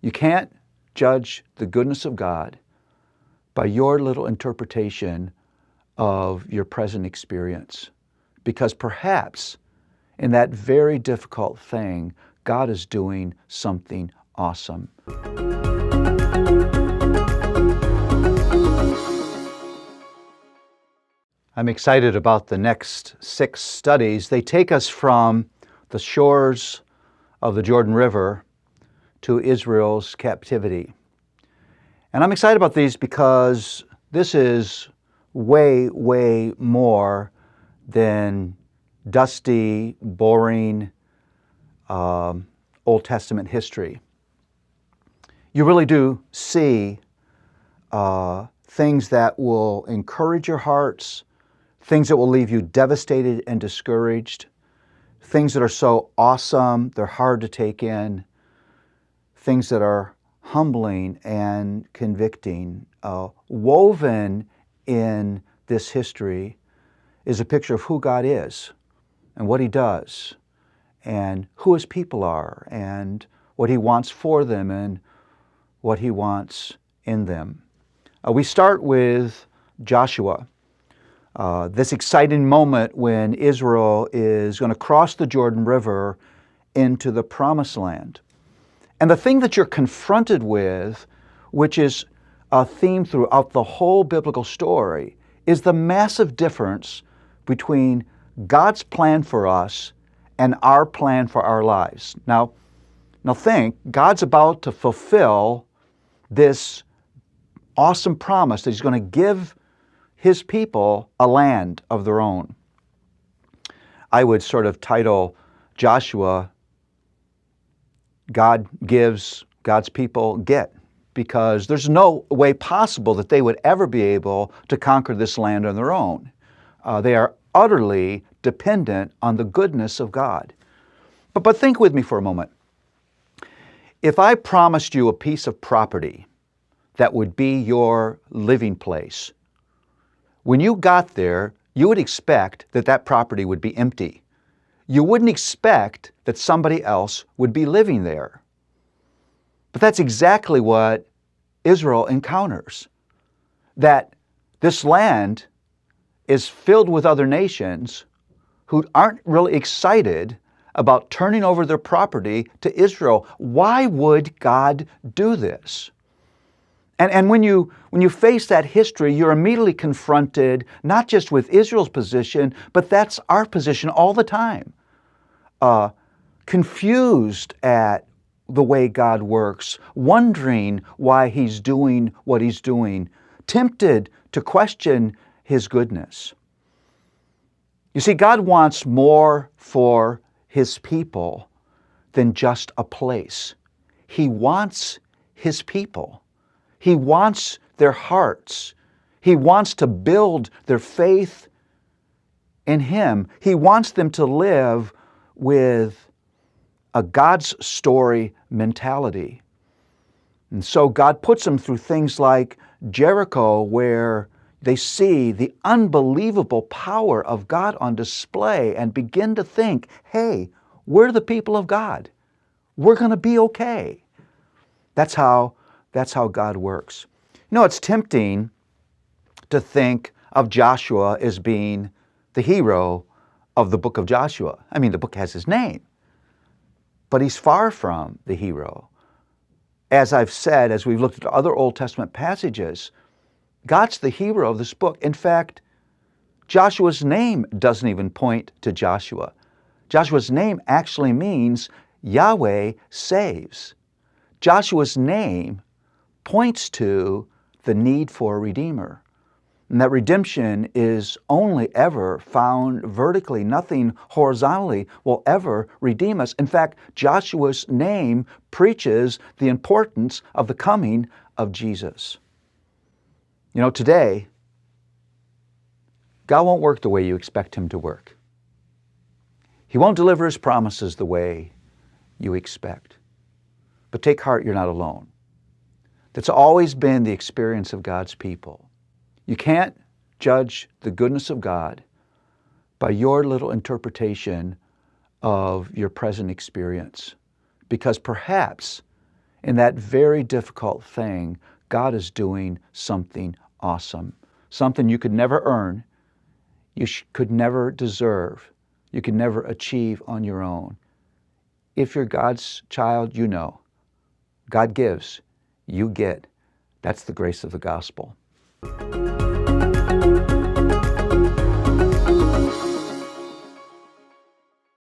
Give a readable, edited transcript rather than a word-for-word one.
You can't judge the goodness of God by your little interpretation of your present experience. Because perhaps in that very difficult thing, God is doing something awesome. I'm excited about the next 6 studies. They take us from the shores of the Jordan River to Israel's captivity. And I'm excited about these because this is way, way more than dusty, boring Old Testament history. You really do see things that will encourage your hearts, things that will leave you devastated and discouraged, things that are so awesome they're hard to take in, things that are humbling and convicting. Woven in this history is a picture of who God is and what He does and who His people are and what He wants for them and what He wants in them. We start with Joshua. This exciting moment when Israel is going to cross the Jordan River into the Promised Land. And the thing that you're confronted with, which is a theme throughout the whole biblical story, is the massive difference between God's plan for us and our plan for our lives. Now think, God's about to fulfill this awesome promise that He's going to give His people a land of their own. I would sort of title Joshua, God gives, God's people get, because there's no way possible that they would ever be able to conquer this land on their own. They are utterly dependent on the goodness of God. But think with me for a moment. If I promised you a piece of property that would be your living place, when you got there, you would expect that that property would be empty. You wouldn't expect that somebody else would be living there. But that's exactly what Israel encounters. That this land is filled with other nations who aren't really excited about turning over their property to Israel. Why would God do this? And when you face that history, you're immediately confronted not just with Israel's position, but that's our position all the time. Confused at the way God works, wondering why He's doing what He's doing, tempted to question His goodness. You see, God wants more for His people than just a place. He wants His people. He wants their hearts. He wants to build their faith in Him. He wants them to live with a God's story mentality. And so God puts them through things like Jericho, where they see the unbelievable power of God on display and begin to think, hey, we're the people of God. We're going to be okay. That's how God works. You know, it's tempting to think of Joshua as being the hero of the book of Joshua. I mean, the book has his name, but he's far from the hero. As I've said, as we've looked at other Old Testament passages, God's the hero of this book. In fact, Joshua's name doesn't even point to Joshua. Joshua's name actually means Yahweh saves. Joshua's name points to the need for a redeemer. And that redemption is only ever found vertically. Nothing horizontally will ever redeem us. In fact, Joshua's name preaches the importance of the coming of Jesus. You know, today, God won't work the way you expect Him to work. He won't deliver His promises the way you expect. But take heart, you're not alone. That's always been the experience of God's people. You can't judge the goodness of God by your little interpretation of your present experience, because perhaps In that very difficult thing, God is doing something awesome, something you could never earn, you could never deserve, you could never achieve on your own. If you're God's child, you know. God gives, you get. That's the grace of the gospel.